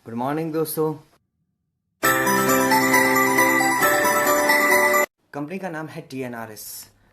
Good morning दोस्तों। Company का नाम है डीएनआरएस।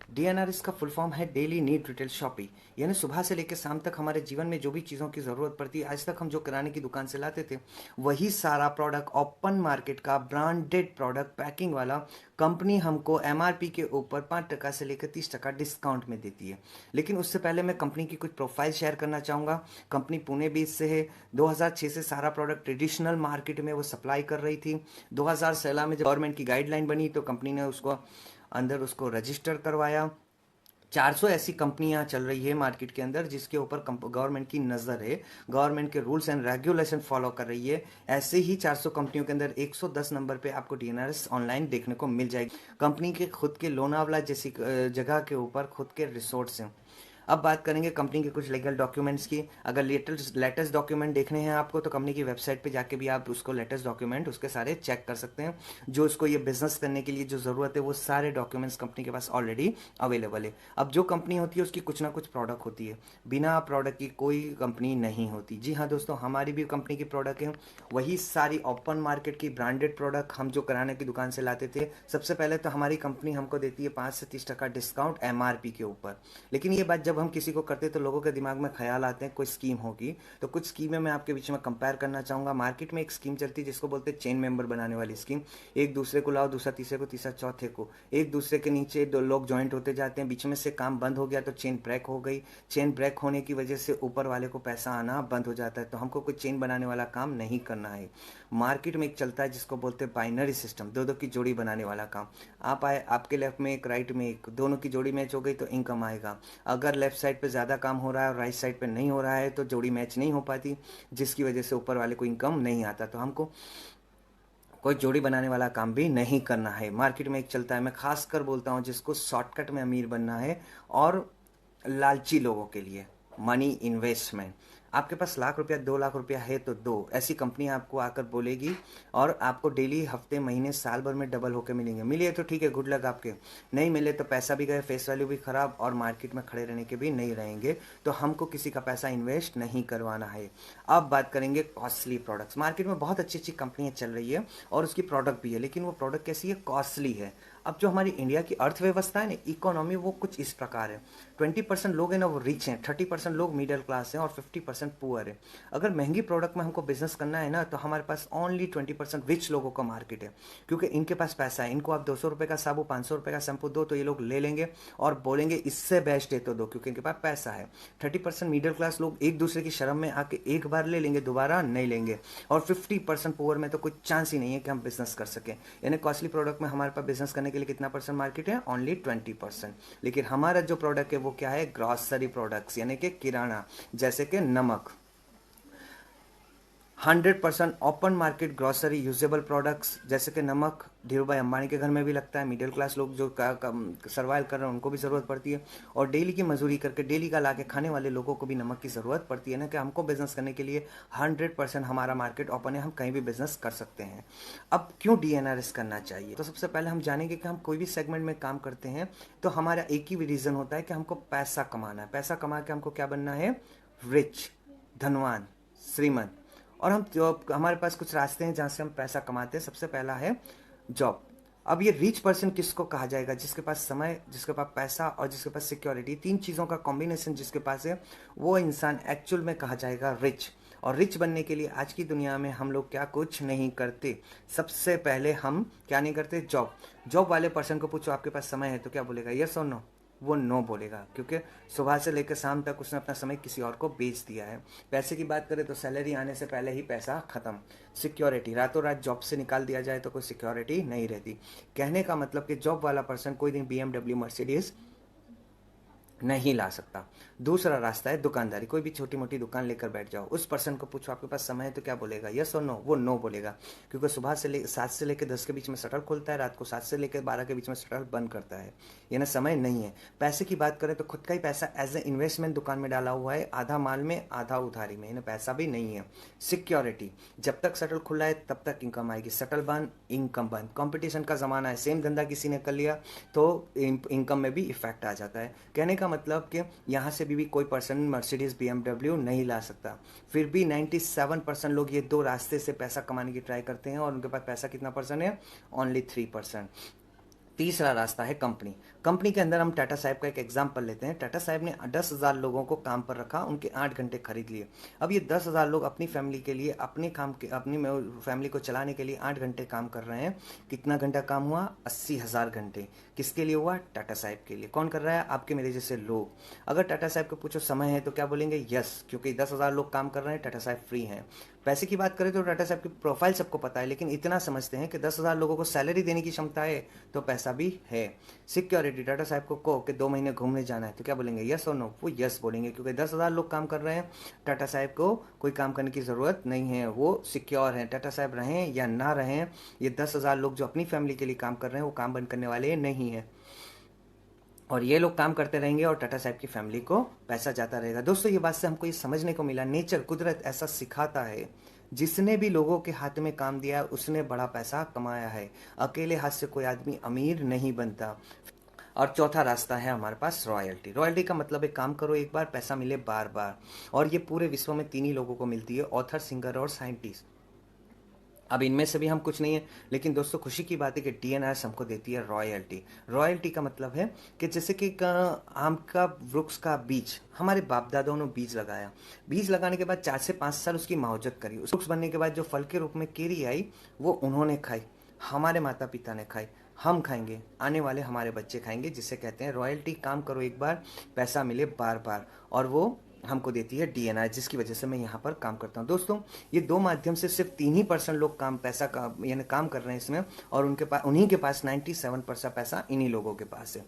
डीएनआरएस का फुल फॉर्म है डेली नीड रिटेल शॉपिंग, यानी सुबह से लेकर शाम तक हमारे जीवन में जो भी चीज़ों की ज़रूरत पड़ती है, आज तक हम जो किराने की दुकान से लाते थे वही सारा प्रोडक्ट ओपन मार्केट का ब्रांडेड प्रोडक्ट पैकिंग वाला कंपनी हमको एमआरपी के ऊपर 5% से लेकर 30% डिस्काउंट में देती है। लेकिन उससे पहले मैं कंपनी की कुछ प्रोफाइल शेयर करना चाहूँगा। कंपनी पुणे बेस से है। 2006 से सारा प्रोडक्ट ट्रेडिशनल मार्केट में वो सप्लाई कर रही थी। 2016 में जब गवर्नमेंट की गाइडलाइन बनी तो कंपनी ने उसको रजिस्टर करवाया। 400 ऐसी कंपनियां चल रही है मार्केट के अंदर जिसके ऊपर गवर्नमेंट की नज़र है, गवर्नमेंट के रूल्स एंड रेगुलेशन फॉलो कर रही है। ऐसे ही 400 कंपनियों के अंदर 110 नंबर पे आपको डीएनआरएस ऑनलाइन देखने को मिल जाएगी। कंपनी के खुद के लोनावला जैसी जगह के ऊपर खुद के रिसोर्ट्स हैं। अब बात करेंगे कंपनी के कुछ लीगल डॉक्यूमेंट्स की। अगर लेटेस्ट डॉक्यूमेंट देखने हैं आपको तो कंपनी की वेबसाइट पे जाके भी आप उसको लेटेस्ट डॉक्यूमेंट उसके सारे चेक कर सकते हैं। जो उसको ये बिजनेस करने के लिए जो ज़रूरत है वो सारे डॉक्यूमेंट्स कंपनी के पास ऑलरेडी अवेलेबल है। अब जो कंपनी होती है उसकी कुछ ना कुछ प्रोडक्ट होती है, बिना प्रोडक्ट की कोई कंपनी नहीं होती। जी हाँ दोस्तों, हमारी भी कंपनी की प्रोडक्ट है, वही सारी ओपन मार्केट की ब्रांडेड प्रोडक्ट हम जो किराने की दुकान से लाते थे। सबसे पहले तो हमारी कंपनी हमको देती है 5 से 30% डिस्काउंट एमआरपी के ऊपर। लेकिन ये बात जब हम किसी को करते तो लोगों के दिमाग में ख्याल आते हैं कोई स्कीम होगी। तो कुछ स्कीमें मैं आपके बीच में कंपेयर करना चाहूँगा। मार्केट में एक स्कीम चलती है जिसको बोलते हैं चेन मेंबर बनाने वाली स्कीम। एक दूसरे को लाओ, दूसरा तीसरे को, तीसरा चौथे को, एक दूसरे के नीचे दो लोग ज्वाइंट होते जाते हैं। बीच में से काम बंद हो गया तो चेन ब्रेक हो गई। चेन ब्रेक होने की वजह से ऊपर वाले को पैसा आना बंद हो जाता है। तो हमको कोई चेन बनाने वाला काम नहीं करना है। मार्केट में एक चलता है जिसको बोलते हैं बाइनरी सिस्टम, दो की जोड़ी बनाने वाला काम। आप आए, आपके लेफ्ट में एक, राइट में एक, दोनों की जोड़ी मैच हो गई तो इनकम आएगा। अगर लेफ्ट साइड पे ज़्यादा काम हो रहा है और राइट साइड पे नहीं हो रहा है तो जोड़ी मैच नहीं हो पाती, जिसकी वजह से ऊपर वाले को इनकम नहीं आता। तो हमको कोई जोड़ी बनाने वाला काम भी नहीं करना है। मार्केट में एक चलता है, मैं खासकर बोलता हूँ जिसको शॉर्टकट में अमीर बनना है और लालची लोगों के लिए, मनी इन्वेस्टमेंट। आपके पास लाख रुपया, 2 लाख रुपया है तो दो, ऐसी कंपनी आपको आकर बोलेगी और आपको डेली, हफ्ते, महीने, साल भर में डबल होकर मिलेंगे। मिले तो ठीक है, गुड लक आपके। नहीं मिले तो पैसा भी गए, फेस वैल्यू भी खराब और मार्केट में खड़े रहने के भी नहीं रहेंगे। तो हमको किसी का पैसा इन्वेस्ट नहीं करवाना है। अब बात करेंगे कॉस्टली प्रोडक्ट्स। मार्केट में बहुत अच्छी अच्छी कंपनियां चल रही है और उसकी प्रोडक्ट भी है, लेकिन वो प्रोडक्ट कैसी है? कॉस्टली है। अब जो हमारी इंडिया की अर्थव्यवस्था है ना, इकोनॉमी, वो कुछ इस प्रकार है। 20% लोग हैं ना वो रिच हैं, 30% लोग मिडिल क्लास हैं और 50% पुअर है। अगर महंगी प्रोडक्ट में हमको बिजनेस करना है ना तो हमारे पास ओनली 20% रिच लोगों का मार्केट है, क्योंकि इनके पास पैसा है। इनको आप 200 रुपये का साबु, 500 रुपये का शैम्पू दो तो ये लोग ले लेंगे और बोलेंगे इससे बेस्ट है तो दो, क्योंकि इनके पास पैसा है। 30% मिडिल क्लास लोग एक दूसरे की शर्म में आके एक बार ले लेंगे, दोबारा नहीं लेंगे। और 50% पुअर में तो कोई चांस ही नहीं है कि हम बिजनेस कर सकें। यानी कॉस्टली प्रोडक्ट में हमारे पास बिजनेस करने के लिए कितना परसेंट मार्केट है? ओनली 20%। लेकिन हमारा जो प्रोडक्ट है वो क्या है? ग्रॉसरी प्रोडक्ट्स, यानी कि किराना, जैसे कि नमक। 100% open market grocery usable products, जैसे कि नमक धीरूभाई अंबानी के घर में भी लगता है। मिडिल क्लास लोग जो सर्वाइव कर रहे हैं उनको भी ज़रूरत पड़ती है, और डेली की मजदूरी करके डेली का ला के खाने वाले लोगों को भी नमक की ज़रूरत पड़ती है ना। कि हमको बिजनेस करने के लिए 100% हमारा मार्केट ओपन है, हम कहीं भी बिजनेस कर सकते हैं। अब क्यों डीएनआरएस करना चाहिए? तो सबसे पहले हम जानेंगे कि हम कोई भी सेगमेंट में काम करते हैं तो हमारा एक ही रीज़न होता है कि हमको पैसा कमाना है। पैसा कमा के हमको क्या बनना है? रिच, धनवान, श्रीमंत। और हम हमारे पास कुछ रास्ते हैं जहाँ से हम पैसा कमाते हैं। सबसे पहला है जॉब। अब ये रिच पर्सन किसको कहा जाएगा? जिसके पास समय, जिसके पास पैसा और जिसके पास सिक्योरिटी, तीन चीज़ों का कॉम्बिनेशन जिसके पास है, वो इंसान एक्चुअल में कहा जाएगा रिच। और रिच बनने के लिए आज की दुनिया में हम लोग क्या कुछ नहीं करते। सबसे पहले हम क्या नहीं करते? जॉब। जॉब वाले पर्सन को पूछो आपके पास समय है तो क्या बोलेगा? यस और नो? वो नो बोलेगा, क्योंकि सुबह से लेकर शाम तक उसने अपना समय किसी और को बेच दिया है। पैसे की बात करें तो सैलरी आने से पहले ही पैसा खत्म। सिक्योरिटी, रातों रात जॉब से निकाल दिया जाए तो कोई सिक्योरिटी नहीं रहती। कहने का मतलब कि जॉब वाला पर्सन कोई दिन BMW, मर्सिडीज नहीं ला सकता। दूसरा रास्ता है दुकानदारी। कोई भी छोटी मोटी दुकान लेकर बैठ जाओ, उस पर्सन को पूछो आपके पास समय है तो क्या बोलेगा? यस और नो? वो नो बोलेगा, क्योंकि सुबह से 7 से लेकर 10 के बीच में शटर खुलता है, रात को 7 से लेकर 12 के बीच में शटर बंद करता है। ये ना समय नहीं है। पैसे की बात करें तो खुद का ही पैसा एज ए इन्वेस्टमेंट दुकान में डाला हुआ है, आधा माल में आधा उधारी में, इन्हें पैसा भी नहीं है। सिक्योरिटी, जब तक शटल खुला है तब तक इनकम आएगी, शटल बंद इनकम बंद। कंपटीशन का ज़माना है, सेम धंधा किसी ने कर लिया तो इनकम में भी इफेक्ट आ जाता है। कहने का का मतलब कि यहाँ से भी कोई पर्सन मर्सिडीज BMW नहीं ला सकता। फिर भी 97% लोग ये दो रास्ते से पैसा कमाने की ट्राई करते हैं और उनके पास पैसा कितना परसेंट है? ओनली 3%। तीसरा रास्ता है कंपनी। कंपनी के अंदर हम टाटा साहब का एक एग्जाम्पल लेते हैं। टाटा साहब ने 10,000 लोगों को काम पर रखा, उनके 8 घंटे खरीद लिए। अब ये 10,000 लोग अपनी फैमिली के लिए, अपने काम के, अपनी फैमिली को चलाने के लिए 8 घंटे काम कर रहे हैं। कितना घंटा काम हुआ? 80,000 घंटे। किसके लिए हुआ? टाटा साहब के लिए। कौन कर रहा है? आपके मेरे जैसे लोग। अगर टाटा साहब को पूछो समय है तो क्या बोलेंगे? यस, क्योंकि 10,000 लोग काम कर रहे हैं, टाटा साहब फ्री हैं। पैसे की बात करें तो टाटा साहब की प्रोफाइल सबको पता है, लेकिन इतना समझते हैं कि 10,000 लोगों को सैलरी देने की क्षमता है तो पैसा भी है। सिक्योरिटी, टाटा साहब को कहो कि 2 महीने घूमने जाना है तो क्या बोलेंगे? यस और नो? वो यस बोलेंगे, क्योंकि 10,000 लोग काम कर रहे हैं। टाटा साहब को कोई काम करने की ज़रूरत नहीं है, वो सिक्योर हैं। टाटा साहब रहें या ना रहें, ये 10,000 लोग जो अपनी फैमिली के लिए काम कर रहे हैं वो काम बंद करने वाले नहीं हैं, और ये लोग काम करते रहेंगे और टाटा साहब की फैमिली को पैसा जाता रहेगा। दोस्तों, ये बात से हमको ये समझने को मिला, नेचर, कुदरत ऐसा सिखाता है, जिसने भी लोगों के हाथ में काम दिया उसने बड़ा पैसा कमाया है। अकेले हाथ से कोई आदमी अमीर नहीं बनता। और चौथा रास्ता है हमारे पास रॉयल्टी। रॉयल्टी का मतलब है काम करो एक बार, पैसा मिले बार बार। और ये पूरे विश्व में 3 ही लोगों को मिलती है, ऑथर, सिंगर और साइंटिस्ट। अब इनमें से भी हम कुछ नहीं है, लेकिन दोस्तों खुशी की बात है कि DNRS हमको देती है रॉयल्टी। रॉयल्टी का मतलब है कि जैसे कि आम का वृक्ष का बीज, हमारे बाप दादाओं ने बीज लगाया, बीज लगाने के बाद 4 से 5 साल उसकी मावजत करी, उस वृक्ष बनने के बाद जो फल के रूप में केरी आई वो उन्होंने खाई, हमारे माता पिता ने खाई, हम खाएंगे, आने वाले हमारे बच्चे खाएंगे, जिसे कहते हैं रॉयल्टी। काम करो एक बार, पैसा मिले बार बार, और वो हमको देती है DNR, जिसकी वजह से मैं यहाँ पर काम करता हूँ। दोस्तों, ये 2 माध्यम से सिर्फ 3 ही % लोग पैसा का यानी काम कर रहे हैं इसमें, और उनके पास, उन्हीं के पास 97% पैसा इन्हीं लोगों के पास है।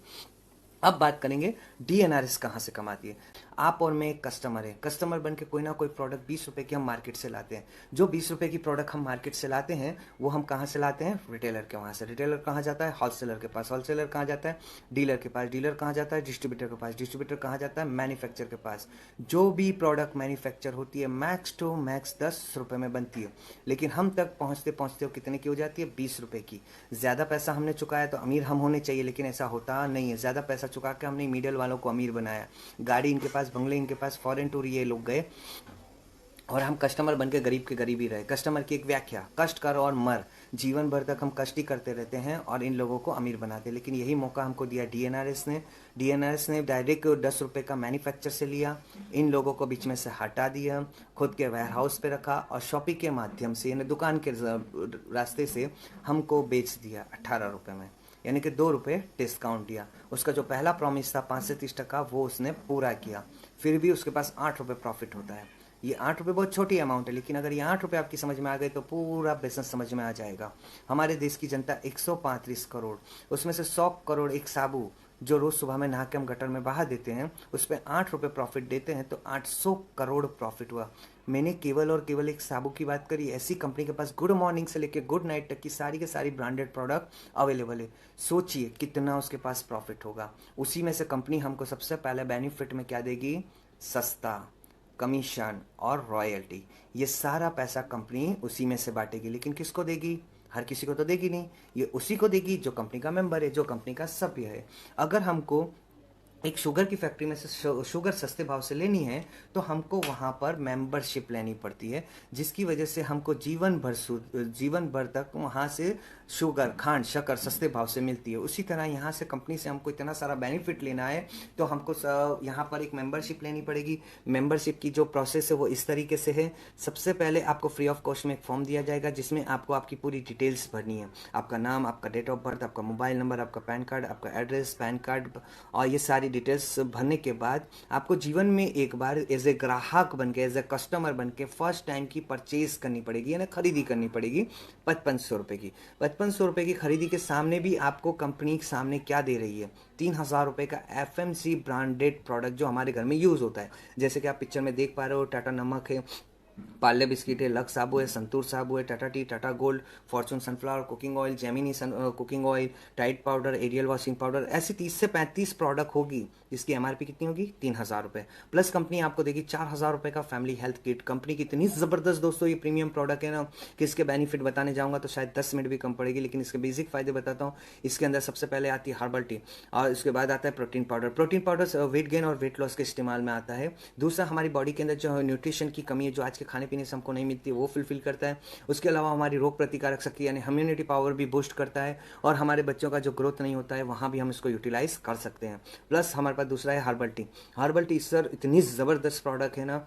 अब बात करेंगे DNRS कहाँ से कमाती है। आप और मैं एक कस्टमर है, कस्टमर बन के कोई ना कोई प्रोडक्ट 20 रुपए की हम मार्केट से लाते हैं। जो 20 रुपए की प्रोडक्ट हम मार्केट से लाते हैं वो हम कहाँ से लाते हैं? रिटेलर के वहाँ से। रिटेलर कहाँ जाता है? होलसेलर के पास। होलसेलर कहाँ जाता है? डीलर के पास। डीलर कहाँ जाता है? डिस्ट्रीब्यूटर के पास। डिस्ट्रीब्यूटर कहाँ जाता है? मैन्युफैक्चर के पास। जो भी प्रोडक्ट मैन्युफैक्चर होती है मैक्स टू मैक्स 10 रुपये में बनती है, लेकिन हम तक पहुँचते पहुँचते वो कितने की हो जाती है? 20 रुपये की। ज़्यादा पैसा हमने चुकाया तो अमीर हम होने चाहिए, लेकिन ऐसा होता नहीं है। ज़्यादा पैसा चुका के हमने मीडियल वालों को अमीर बनाया। गाड़ी इनके पास, बंगले इनके पास, फॉरेन टूर ये लोग गए, और हम कस्टमर बन के गरीब के गरीब ही रहे। कस्टमर की एक व्याख्या, कष्ट कर और मर। जीवन भर तक हम कष्ट ही करते रहते हैं और इन लोगों को अमीर बनाते। लेकिन यही मौका हमको दिया DNRS ने। DNRS ने डायरेक्ट 10 रुपये का मैन्युफैक्चर से लिया, इन लोगों को बीच में से हटा दिया, खुद के वेयर हाउस पे रखा, और शॉपी के माध्यम से यानी दुकान के रास्ते से हमको बेच दिया 18 रुपये में, यानी कि 2 रुपये डिस्काउंट दिया। उसका जो पहला प्रॉमिस था 5 से 30% वो उसने पूरा किया। फिर भी उसके पास 8 रुपये प्रॉफिट होता है। ये 8 रुपये बहुत छोटी अमाउंट है, लेकिन अगर ये 8 रुपये आपकी समझ में आ गए तो पूरा बिजनेस समझ में आ जाएगा। हमारे देश की जनता 135 करोड़, उसमें से 100 करोड़ एक साबु जो रोज़ सुबह में नहा के हम गटर में बहा देते हैं, उस पर 8 रुपये प्रॉफिट देते हैं, तो 800 करोड़ प्रॉफिट हुआ। मैंने केवल और केवल एक साबु की बात करी। ऐसी कंपनी के पास गुड मॉर्निंग से लेकर गुड नाइट तक की सारी के सारी ब्रांडेड प्रोडक्ट अवेलेबल है। सोचिए कितना उसके पास प्रॉफिट होगा। उसी में से कंपनी हमको सबसे पहले बेनिफिट में क्या देगी? सस्ता, कमीशन और रॉयल्टी। ये सारा पैसा कंपनी उसी में से बांटेगी, लेकिन किसको देगी? हर किसी को तो देगी नहीं, ये उसी को देगी जो कंपनी का मेंबर है, जो कंपनी का सभ्य है। अगर हमको एक शुगर की फैक्ट्री में से शुगर सस्ते भाव से लेनी है तो हमको वहाँ पर मेंबरशिप लेनी पड़ती है, जिसकी वजह से हमको जीवन भर तक वहाँ से शुगर, खांड, शक्कर सस्ते भाव से मिलती है। उसी तरह यहाँ से कंपनी से हमको इतना सारा बेनिफिट लेना है तो हमको यहाँ पर एक मेंबरशिप लेनी पड़ेगी। मेंबरशिप की जो प्रोसेस है वो इस तरीके से है। सबसे पहले आपको फ्री ऑफ कॉस्ट में एक फॉर्म दिया जाएगा, जिसमें आपको आपकी पूरी डिटेल्स भरनी है। आपका नाम, आपका डेट ऑफ बर्थ, आपका मोबाइल नंबर, आपका पैन कार्ड, आपका एड्रेस, पैन कार्ड, और ये सारी डिटेल्स भरने के बाद आपको जीवन में एक बार एज ए ग्राहक बन के, एज ए कस्टमर बन के फर्स्ट टाइम की परचेज करनी पड़ेगी, यानी खरीदी करनी पड़ेगी 5500 रुपये की। 5500 रुपये की खरीदी के सामने भी आपको कंपनी के सामने क्या दे रही है? 3000 रुपये का FMC ब्रांडेड प्रोडक्ट जो हमारे घर में यूज़ होता है। जैसे कि आप पिक्चर में देख पा रहे हो, टाटा नमक है, पार्ले बिस्किट है, लक्स साबु है, संतूर साबु है, Tata tea, Tata gold, Fortune sunflower cooking oil, Gemini cooking oil, Tide powder, Ariel washing powder, ऐसी 30 से 35 प्रोडक्ट होगी जिसकी एमआरपी कितनी होगी 3,000 रुपये। प्लस कंपनी आपको देगी 4,000 रुपये का फैमिली हेल्थ किट। कंपनी की इतनी ज़बरदस्त दोस्तों ये प्रीमियम प्रोडक्ट है ना कि इसके बेनिफिट बताने जाऊंगा तो शायद 10 मिनट भी कम पड़ेगी, लेकिन इसके बेसिक फायदे बताता हूँ। इसके अंदर सबसे पहले आती है हर्बल टी, और उसके बाद आता है protein powder. Protein powder weight gain और वेट लॉस के इस्तेमाल में आता है। दूसरा, हमारी बॉडी के अंदर जो न्यूट्रिशन की कमी है जो आज के खाने पीने से हमको नहीं मिलती वो फुलफिल करता है। उसके अलावा हमारी रोग प्रतिकारक शक्ति यानी इम्यूनिटी पावर भी बूस्ट करता है, और हमारे बच्चों का जो ग्रोथ नहीं होता है वहाँ भी हम इसको यूटिलाइज कर सकते हैं। प्लस हमारे पास दूसरा है herbal tea. Herbal tea sir इतनी ज़बरदस्त प्रोडक्ट है ना,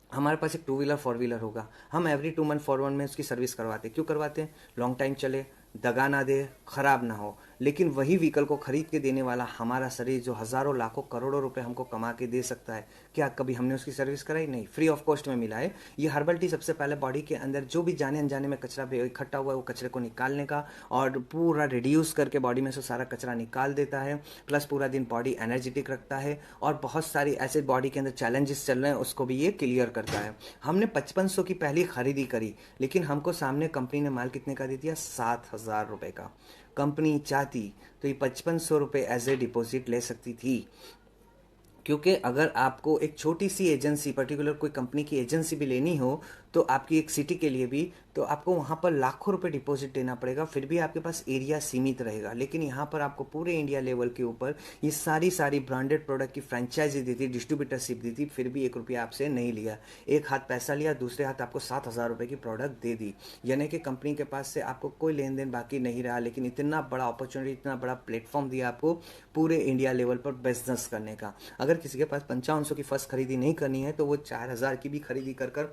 हमारे पास एक 2 व्हीलर 4 व्हीलर होगा, हम एवरी 2 मंथ 4 मंथ में उसकी सर्विस करवाते हैं। क्यों करवाते हैं? लॉन्ग टाइम चले, दगा ना दे, खराब ना हो। लेकिन वही व्हीकल को खरीद के देने वाला हमारा शरीर जो हज़ारों लाखों करोड़ों रुपए हमको कमा के दे सकता है, क्या कभी हमने उसकी सर्विस कराई? नहीं, फ्री ऑफ कॉस्ट में मिला है। ये हर्बल टी सबसे पहले बॉडी के अंदर जो भी जाने अनजाने में कचरा इकट्ठा हुआ है वो कचरे को निकालने का और पूरा रिड्यूस करके बॉडी में से सारा कचरा निकाल देता है। प्लस पूरा दिन बॉडी एनर्जेटिक रखता है, और बहुत सारी ऐसे बॉडी के अंदर चैलेंजेस चल रहे हैं उसको भी ये क्लियर करता है। हमने 5500 की पहली खरीदी करी, लेकिन हमको सामने कंपनी ने माल कितने का दे दिया? 7,000 रुपये का। कंपनी चाहती तो ये 5500 रुपये एज ए डिपॉजिट ले सकती थी, क्योंकि अगर आपको एक छोटी सी एजेंसी, पर्टिकुलर कोई कंपनी की एजेंसी भी लेनी हो तो आपकी एक सिटी के लिए भी, तो आपको वहाँ पर लाखों रुपए डिपॉजिट देना पड़ेगा, फिर भी आपके पास एरिया सीमित रहेगा। लेकिन यहाँ पर आपको पूरे इंडिया लेवल के ऊपर ये सारी ब्रांडेड प्रोडक्ट की फ्रेंचाइजी दी थी, डिस्ट्रीब्यूटरशिप दी थी, फिर भी 1 रुपया आपसे नहीं लिया। एक हाथ पैसा लिया, दूसरे हाथ आपको 7,000 रुपये की प्रोडक्ट दे दी, यानी कि कंपनी के पास से आपको कोई लेन देन बाकी नहीं रहा, लेकिन इतना बड़ा अपॉर्चुनिटी, इतना बड़ा प्लेटफॉर्म दिया आपको पूरे इंडिया लेवल पर बिजनेस करने का। अगर किसी के पास 5500 की फर्स्ट खरीदी नहीं करनी है तो वो 4,000 की भी खरीदी कर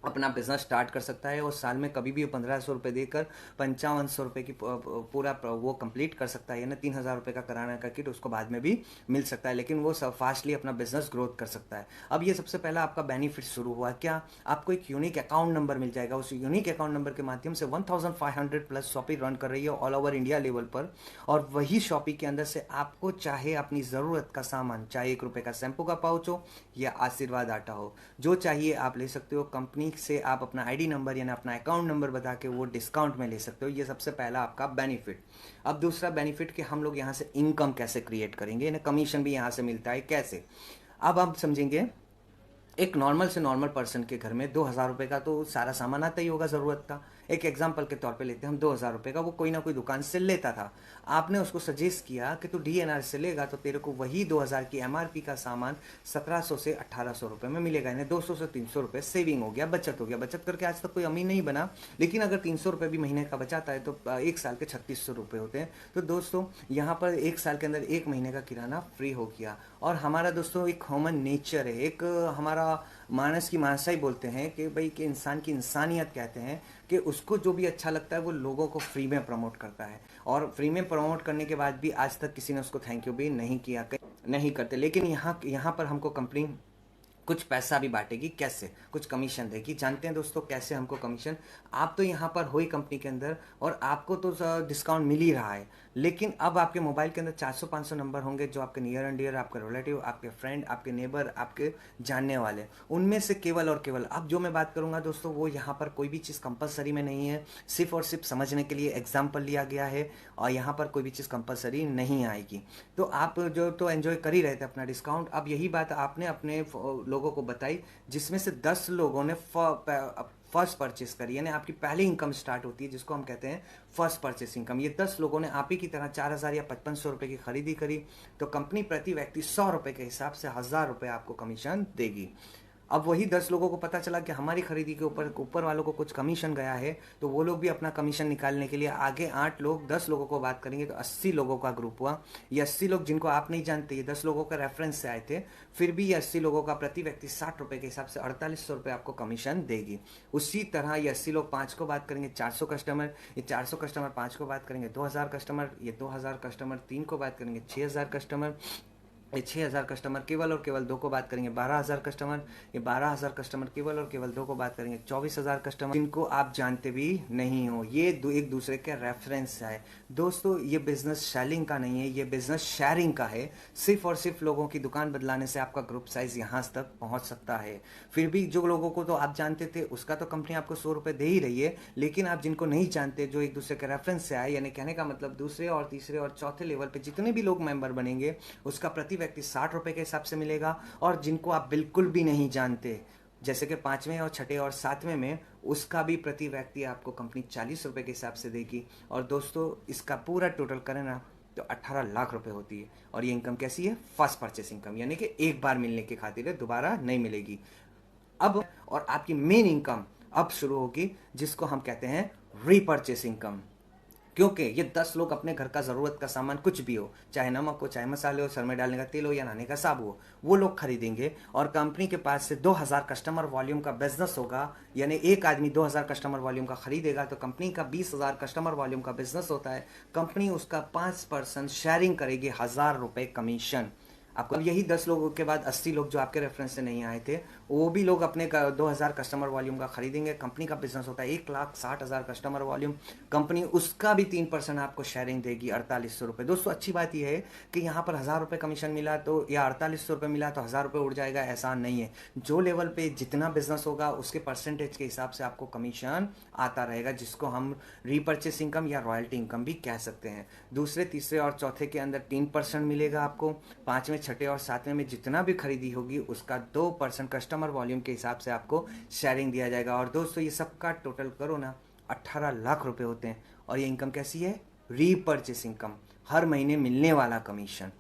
अपना बिजनेस स्टार्ट कर सकता है, और साल में कभी भी 1,500 रुपये देकर 5,500 रुपये की पूरा वो कंप्लीट कर सकता है, यानी 3,000 रुपये का कराने का किट उसको बाद में भी मिल सकता है, लेकिन वो सब फास्टली अपना बिजनेस ग्रोथ कर सकता है। अब ये सबसे पहला आपका बेनिफिट शुरू हुआ क्या? आपको एक यूनिक अकाउंट नंबर मिल जाएगा। उस यूनिक अकाउंट नंबर के माध्यम से 1,500 प्लस शॉपी रन कर रही है ऑल ओवर इंडिया लेवल पर, और वही शॉपी के अंदर से आपको चाहे अपनी ज़रूरत का सामान, चाहे 1 रुपये का शैम्पू का पाउच हो या आशीर्वाद आटा हो, जो चाहिए आप ले सकते हो। कंपनी से आप अपना आईडी नंबर यानी अपना अकाउंट नंबर बता के वो डिस्काउंट में ले सकते हो। ये सबसे पहला आपका बेनिफिट। अब दूसरा बेनिफिट कि हम लोग यहाँ से इनकम कैसे क्रिएट करेंगे, यानी कमीशन भी यहाँ से मिलता है कैसे। अब आप समझेंगे, एक नॉर्मल से नॉर्मल पर्सन के घर में 2,000 रुपये का तो सारा सामान आता ही होगा ज़रूरत का। एक एग्जाम्पल के तौर पे लेते हैं हम, 2,000 रुपये का वो कोई ना कोई दुकान से लेता था। आपने उसको सजेस्ट किया कि तू डीएनआर से लेगा तो तेरे को वही 2,000 की एमआरपी का सामान 1,700 से 1,800 रुपये में मिलेगा, यानी 200 से 300 रुपये सेविंग हो गया, बचत हो गया। बचत करके आज तक कोई अमीर नहीं बना, लेकिन अगर 300 रुपये भी महीने का बचाता है तो 1 साल के 3,600 रुपये होते हैं। तो दोस्तों यहाँ पर 1 साल के अंदर 1 महीने का किराना फ्री हो गया। और हमारा दोस्तों एक ह्यूमन नेचर है, एक हमारा मानस की मानसा ही बोलते हैं कि भाई कि इंसान की इंसानियत कहते हैं कि उसको जो भी अच्छा लगता है वो लोगों को फ्री में प्रमोट करता है, और फ्री में प्रमोट करने के बाद भी आज तक किसी ने उसको थैंक यू भी नहीं किया, नहीं करते। लेकिन यहाँ पर हमको कंपनी कुछ पैसा भी बांटेगी। कैसे? कुछ कमीशन देगी। जानते हैं दोस्तों कैसे हमको कमीशन? आप तो यहाँ पर हो ही कंपनी के अंदर और आपको तो डिस्काउंट मिल ही रहा है, लेकिन अब आपके मोबाइल के अंदर 400-500 नंबर होंगे जो आपके नियर एंड डियर, आपके रिलेटिव, आपके फ्रेंड, आपके नेबर, आपके जानने वाले, उनमें से केवल और केवल अब जो मैं बात करूंगा दोस्तों वो यहाँ पर कोई भी चीज़ कंपलसरी में नहीं है, सिर्फ और सिर्फ समझने के लिए एग्जाम्पल लिया गया है, और यहाँ पर कोई भी चीज़ कंपलसरी नहीं आएगी। तो आप जो तो एंजॉय कर ही रहे थे अपना डिस्काउंट। अब यही बात आपने अपने लोगों को बताई, जिसमें से 10 लोगों ने फर्स्ट परचेस करी, यानी आपकी पहली इनकम स्टार्ट होती है जिसको हम कहते हैं फर्स्ट परचेस इनकम। ये 10 लोगों ने आप ही की तरह 4,000 या 5,500 रुपये की खरीदी करी, तो कंपनी प्रति व्यक्ति 100 रुपये के हिसाब से 1,000 रुपये आपको कमीशन देगी। अब वही 10 लोगों को पता चला कि हमारी खरीदी के ऊपर वालों को कुछ कमीशन गया है, तो वो लोग भी अपना कमीशन निकालने के लिए आगे 8 लोग 10 लोगों को बात करेंगे, तो 80 लोगों का ग्रुप हुआ। ये 80 लोग जिनको आप नहीं जानते, ये 10 लोगों का रेफरेंस से आए थे, फिर भी ये 80 लोगों का प्रति व्यक्ति 60 रुपये के हिसाब से 4,800 रुपये आपको कमीशन देगी। उसी तरह ये 80 लोग 5 को बात करेंगे, 400 कस्टमर, ये 400 कस्टमर 5 को बात करेंगे, 2,000 कस्टमर, ये 2,000 कस्टमर 3 को बात करेंगे, 6,000 कस्टमर, ये 6,000 कस्टमर केवल और केवल दो को बात करेंगे। 12,000 कस्टमर, ये 12,000 कस्टमर केवल और केवल दो को बात करेंगे। 24,000 कस्टमर जिनको आप जानते भी नहीं हो, ये एक दूसरे के रेफरेंस है। दोस्तों ये बिजनेस सेलिंग का नहीं है, ये बिजनेस शेयरिंग का है। सिर्फ और सिर्फ लोगों की दुकान बदलाने से आपका ग्रुप साइज यहाँ तक पहुँच सकता है। फिर भी जो लोगों को तो आप जानते थे उसका तो कंपनी आपको 100 रुपये दे ही रही है, लेकिन आप जिनको नहीं जानते, जो एक दूसरे के रेफरेंस से आए, यानी कहने का मतलब दूसरे और तीसरे और चौथे लेवल पे जितने भी लोग मेंबर बनेंगे उसका प्रति व्यक्ति 60 रुपए के हिसाब से मिलेगा। और जिनको आप बिल्कुल भी नहीं जानते, जैसे कि 5वें और 6ठे और 7वें में, उसका भी प्रति व्यक्ति आपको कंपनी 40 रुपए के हिसाब से देगी। और दोस्तों इसका पूरा टोटल करें ना तो 18 लाख रुपए होती है। और ये इनकम कैसी है? फर्स्ट परचेस इनकम, यानी कि एक बार मिलने की खातिर है, दोबारा नहीं मिलेगी। अब और आपकी मेन इनकम अब शुरू होगी, जिसको हम कहते हैं रीपर्चेस इनकम। क्योंकि ये 10 लोग अपने घर का ज़रूरत का सामान कुछ भी हो, चाहे नमक हो, चाहे मसाले हो, सर में डालने का तेल हो या नहाने का साबु हो, वो लोग खरीदेंगे। और कंपनी के पास से 2,000 कस्टमर वॉल्यूम का बिजनेस होगा, यानी एक आदमी 2,000 कस्टमर वॉल्यूम का खरीदेगा तो कंपनी का 20,000 कस्टमर वॉल्यूम का बिजनेस होता है। कंपनी उसका 5% शेयरिंग करेगी, 1,000 रुपये कमीशन आपको। अब यही 10 लोगों के बाद 80 लोग जो आपके रेफरेंस से नहीं आए थे, वो भी लोग अपने 2,000 कस्टमर वॉल्यूम का खरीदेंगे। कंपनी का बिजनेस होता है 1,60,000 कस्टमर वॉल्यूम, कंपनी उसका भी 3% आपको शेयरिंग देगी, 4,800 रुपये। दोस्तों अच्छी बात यह है कि यहाँ पर 1,000 रुपये कमीशन मिला तो, या 4,800 रुपये मिला तो 1,000 रुपये उड़ जाएगा, ऐसा नहीं है। जो लेवल पे जितना बिजनेस होगा उसके परसेंटेज के हिसाब से आपको कमीशन आता रहेगा, जिसको हम रीपर्चेस इनकम या रॉयल्टी इनकम भी कह सकते हैं। दूसरे, तीसरे और चौथे के अंदर 3% मिलेगा आपको। 5वें, 6ठे और 7वें में जितना भी खरीदी होगी उसका 2% कस्टमर वॉल्यूम के हिसाब से आपको शेयरिंग दिया जाएगा। और दोस्तों ये सबका टोटल करो ना, 18 लाख रुपए होते हैं। और ये इनकम कैसी है? रीपर्चेस इनकम, हर महीने मिलने वाला कमीशन।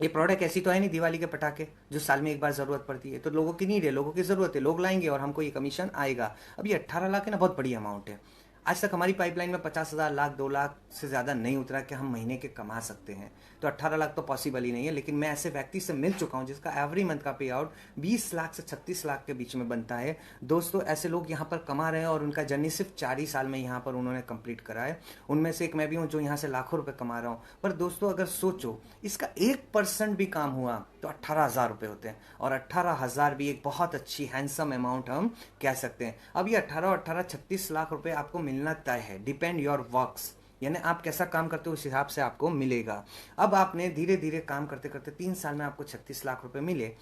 ये प्रोडक्ट ऐसी तो है नहीं दिवाली के पटाखे जो साल में एक बार जरूरत पड़ती है, तो लोगों की नीड है, लोगों की जरूरत है, लोग लाएंगे और हमको ये कमीशन आएगा। अब ये 18 लाख है ना, बहुत बड़ी अमाउंट है। आज तक हमारी पाइपलाइन में 50,000, लाख, 2 लाख से ज़्यादा नहीं उतरा कि हम महीने के कमा सकते हैं। तो 18 लाख तो पॉसिबल ही नहीं है। लेकिन मैं ऐसे व्यक्ति से मिल चुका हूं जिसका एवरी मंथ का पे आउट 20 लाख से 36 लाख के बीच में बनता है। दोस्तों ऐसे लोग यहाँ पर कमा रहे हैं और उनका जर्नी सिर्फ 4 ही साल में यहाँ पर उन्होंने कंप्लीट करा है। उनमें से एक मैं भी हूँ जो यहाँ से लाखों रुपए कमा रहा हूँ। पर दोस्तों अगर सोचो, इसका 1% भी काम हुआ तो 18,000 रुपये होते हैं। और 18,000 भी एक बहुत अच्छी हैंडसम अमाउंट हम कह सकते हैं। अब ये 18 36 लाख रुपए आपको मिलना तय है, डिपेंड योर वर्क्स, यानी आप कैसा काम करते हो उस हिसाब से आपको मिलेगा। अब आपने धीरे धीरे काम करते करते 3 साल में आपको 36 लाख रुपए मिले,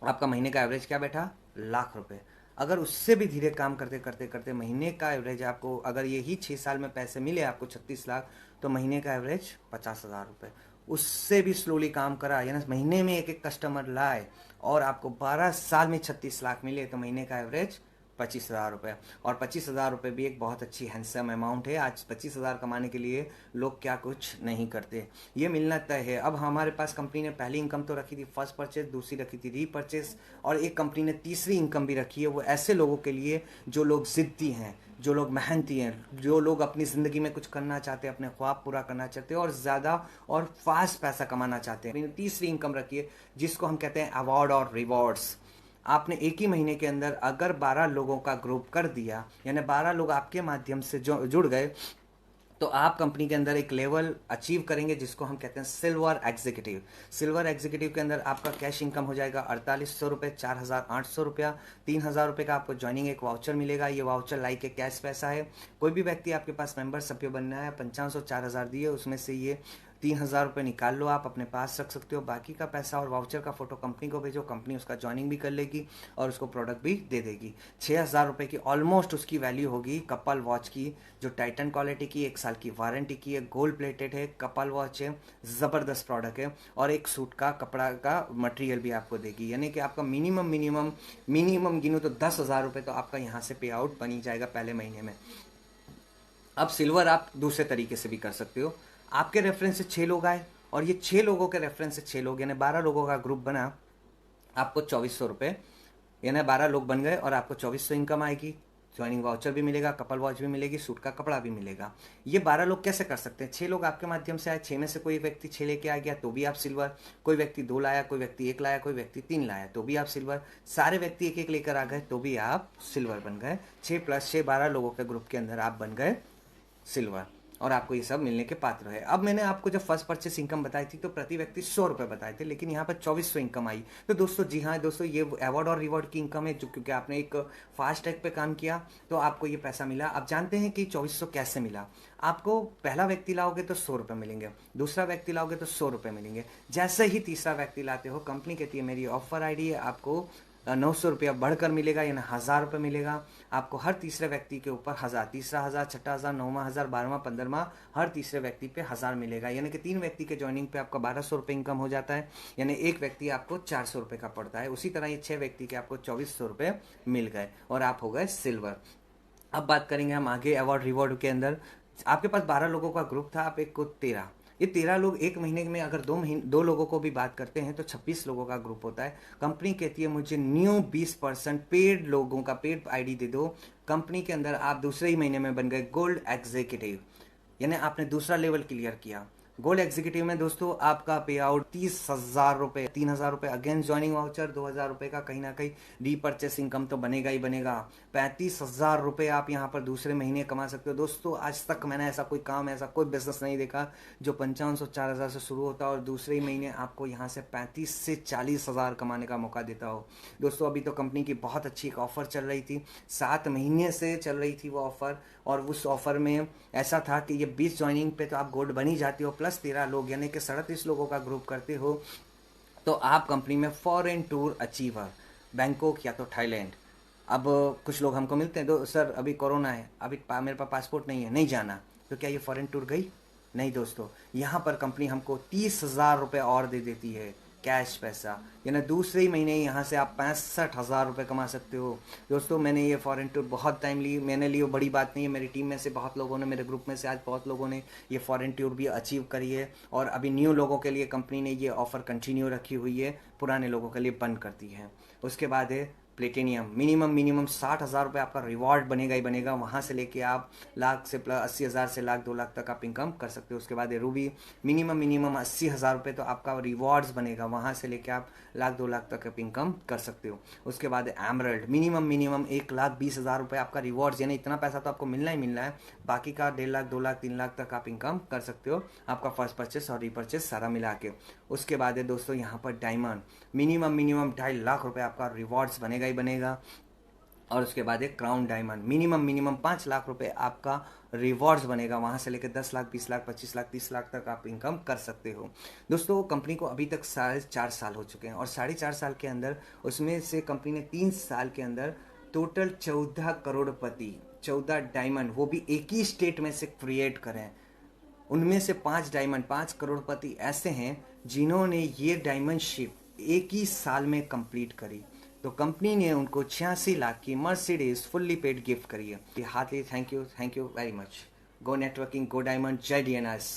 आपका महीने का एवरेज क्या बैठा? लाख रुपए। अगर उससे भी धीरे काम करते करते करते महीने का एवरेज आपको, अगर यही 6 साल में पैसे मिले आपको 36 लाख, तो महीने का एवरेज 50,000 रुपये। उससे भी स्लोली काम करा, यानी महीने में एक एक कस्टमर लाए और आपको 12 साल में 36 लाख मिले, तो महीने का एवरेज 25,000 रुपये। और 25,000 रुपये भी एक बहुत अच्छी हैंडसम अमाउंट है। आज 25,000 कमाने के लिए लोग क्या कुछ नहीं करते, ये मिलना तय है। अब हमारे पास कंपनी ने पहली इनकम तो रखी थी फर्स्ट परचेज, दूसरी रखी थी रीपरचेज, और एक कंपनी ने तीसरी इनकम भी रखी है। वो ऐसे लोगों के लिए जो लोग जिद्दी हैं, जो लोग मेहनती हैं, जो लोग अपनी ज़िंदगी में कुछ करना चाहते हैं, अपने ख्वाब पूरा करना चाहते हैं और ज़्यादा और फास्ट पैसा कमाना चाहते हैं। तीसरी इनकम रखी है जिसको हम कहते हैं अवार्ड और रिवॉर्ड्स। आपने एक ही महीने के अंदर अगर 12 लोगों का ग्रुप कर दिया, यानी 12 लोग आपके माध्यम से जुड़ गए, तो आप कंपनी के अंदर एक लेवल अचीव करेंगे जिसको हम कहते हैं सिल्वर एग्जीक्यूटिव। सिल्वर एग्जीक्यूटिव के अंदर आपका कैश इनकम हो जाएगा 4,800 रुपये, 4,800 रुपया, 3,000 रुपये का आपको ज्वाइनिंग एक वाउचर मिलेगा। ये वाउचर लाइक के कैश पैसा है। कोई भी व्यक्ति आपके पास मेंबर सभ्य बनना है, 5,500 4,000 दिए, उसमें से ये 3,000 रुपये निकाल लो, आप अपने पास रख सकते हो। बाकी का पैसा और वाउचर का फोटो कंपनी को भेजो, कंपनी उसका ज्वाइनिंग भी कर लेगी और उसको प्रोडक्ट भी दे देगी। 6,000 रुपये की ऑलमोस्ट उसकी वैल्यू होगी कपल वॉच की, जो टाइटन क्वालिटी की, 1 साल की वारंटी की है, गोल्ड प्लेटेड है, कपल वॉच है, ज़बरदस्त प्रोडक्ट है। और एक सूट का कपड़ा का मटेरियल भी आपको देगी, यानी कि आपका मिनिमम गिनो तो 10,000 रुपये तो आपका यहाँ से पे आउट बनी जाएगा पहले महीने में। अब सिल्वर आप दूसरे तरीके से भी कर सकते हो। आपके रेफरेंस से 6 लोग आए और ये 6 लोगों के रेफरेंस से 6 लोग, यानी 12 लोगों का ग्रुप बना, आपको 2,400 रुपये, यानी 12 लोग बन गए और आपको 2,400 इनकम आएगी। ज्वाइनिंग वाउचर भी मिलेगा, कपल वॉच भी मिलेगी, सूट का कपड़ा भी मिलेगा। ये 12 लोग कैसे कर सकते हैं? 6 लोग आपके माध्यम से आए, 6 में से कोई व्यक्ति 6 लेके आ गया तो भी आप सिल्वर, कोई व्यक्ति 2 लाया, कोई व्यक्ति 1 लाया, कोई व्यक्ति 3 लाया तो भी आप सिल्वर, सारे व्यक्ति 1-1 लेकर आ गए तो भी आप सिल्वर बन गए। 6 + 6 12 लोगों के ग्रुप के अंदर आप बन गए सिल्वर। और आपको ये सब मिलने के पात्र है। अब मैंने आपको जब फर्स्ट परचेस इनकम बताई थी तो प्रति व्यक्ति 100 रुपये बताए थे, लेकिन यहाँ पर 2400 इनकम आई। तो दोस्तों जी हाँ दोस्तों, ये अवार्ड और रिवॉर्ड की इनकम है जो, क्योंकि आपने एक फास्ट ट्रैक पे काम किया तो आपको ये पैसा मिला। अब जानते हैं कि 2400 कैसे मिला। आपको पहला व्यक्ति लाओगे तो 100 रुपये मिलेंगे, दूसरा व्यक्ति लाओगे तो 100 रुपये मिलेंगे। जैसे ही तीसरा व्यक्ति लाते हो, कंपनी कहती है मेरी ऑफर आईडी है, आपको 900 रुपया बढ़कर मिलेगा, यानी 1000 रुपये मिलेगा आपको हर तीसरे व्यक्ति के ऊपर। 1000, तीसरा 1000, छठा 1000, 9वां 1000, 12वां 15वां, हर तीसरे व्यक्ति पे 1000 मिलेगा, यानी कि 3 व्यक्ति के ज्वाइनिंग पे आपका 1200 रुपये इनकम हो जाता है, यानी एक व्यक्ति आपको 400 रुपये का पड़ता है। उसी तरह ये 6 व्यक्ति के आपको 2400 रुपये मिल गए और आप हो गए सिल्वर। अब बात करेंगे हम आगे अवार्ड रिवॉर्ड के अंदर। आपके पास 12 लोगों का ग्रुप था, आप एक को 13, ये 13 लोग एक महीने में अगर 2 लोगों को भी बात करते हैं तो 26 लोगों का ग्रुप होता है। कंपनी कहती है मुझे न्यू 20% पेड लोगों का पेड आईडी दे दो। कंपनी के अंदर आप दूसरे ही महीने में बन गए गोल्ड एग्जीक्यूटिव, यानी आपने दूसरा लेवल क्लियर किया। गोल्ड एग्जीक्यूटिव में दोस्तों आपका पे आउट 30,000 रुपये, 3,000 रुपये अगेंस्ट ज्वाइनिंग वाउचर, 2,000 रुपये का कहीं ना कहीं रीपर्चेस इनकम तो बनेगा ही बनेगा। 35,000 रुपये आप यहाँ पर दूसरे महीने कमा सकते हो। दोस्तों आज तक मैंने ऐसा कोई काम, ऐसा कोई बिजनेस नहीं देखा जो 5500 4,000 से शुरू होता और दूसरे ही महीने आपको यहाँ से 35 से 40,000 कमाने का मौका देता हो। दोस्तों अभी तो कंपनी की बहुत अच्छी एक ऑफर चल रही थी, 7 महीने से चल रही थी वो ऑफर, और उस ऑफर में ऐसा था कि ये 20 ज्वाइनिंग पे तो आप गोल्ड बनी जाती हो, प्लस 13 लोग यानी कि 37 लोगों का ग्रुप करते हो तो आप कंपनी में फॉरेन टूर अचीवर, बैंकॉक या तो थाईलैंड। अब कुछ लोग हमको मिलते हैं, तो सर अभी कोरोना है, अभी मेरे पास पासपोर्ट नहीं है, नहीं जाना, तो क्या ये फॉरेन टूर गई? नहीं दोस्तों, यहाँ पर कंपनी हमको 30,000 रुपये और दे देती है कैश पैसा, यानी दूसरे ही महीने यहाँ से आप 65,000 रुपये कमा सकते हो। दोस्तों मैंने ये फॉरेन टूर बहुत टाइम ली, मैंने ली, वो बड़ी बात नहीं है, मेरी टीम में से बहुत लोगों ने, मेरे ग्रुप में से आज बहुत लोगों ने ये फॉरेन टूर भी अचीव करी है, और अभी न्यू लोगों के लिए कंपनी ने ये ऑफ़र कंटिन्यू रखी हुई है, पुराने लोगों के लिए बंद करती है। उसके बाद है प्लेटिनियम, मिनिमम 60,000 रुपये आपका रिवॉर्ड बनेगा ही बनेगा, वहाँ से लेके आप लाख से प्लस 80,000 से लाख 2 लाख तक आप इनकम कर सकते हो। उसके बाद है रूबी, मिनिमम 80,000 रुपये तो आपका रिवॉर्ड्स बनेगा, वहाँ से लेके आप लाख 2 लाख तक आप इनकम कर सकते हो। उसके बाद है एमरल्ड, मिनिमम 1,20,000 रुपये आपका रिवॉर्ड्स, यानी इतना पैसा तो आपको मिलना ही मिलना है, बाकी का 1.5 लाख 2 लाख 3 लाख तक आप इनकम कर सकते हो, आपका फर्स्ट परचेस और रीपरचेस सारा मिला के। उसके बाद है दोस्तों यहाँ पर डायमंड, मिनिमम 2.5 लाख रुपये आपका रिवॉर्ड्स बनेगा ही बनेगा। और उसके बाद एक क्राउन डायमंड, मिनिमम 5 लाख रुपए आपका रिवॉर्ड्स बनेगा, वहाँ से लेकर 10 लाख 20 लाख 25 लाख 30 लाख तक आप इनकम कर सकते हो। दोस्तों कंपनी को अभी तक 4.5 साल हो चुके हैं, और 4.5 साल के अंदर उसमें से कंपनी ने 3 साल के अंदर टोटल 14 करोड़पति, 14 डायमंड, वो भी एक ही स्टेट में से क्रिएट करें। उनमें से 5 डायमंड, 5 करोड़पति ऐसे हैं जिन्होंने ये डायमंड शिप एक ही साल में कंप्लीट करी। तो कंपनी ने उनको 86 लाख की मर्सिडीज फुल्ली पेड गिफ्ट करी है। Heartily thank you very much. Go networking, go diamond, जय DNRS।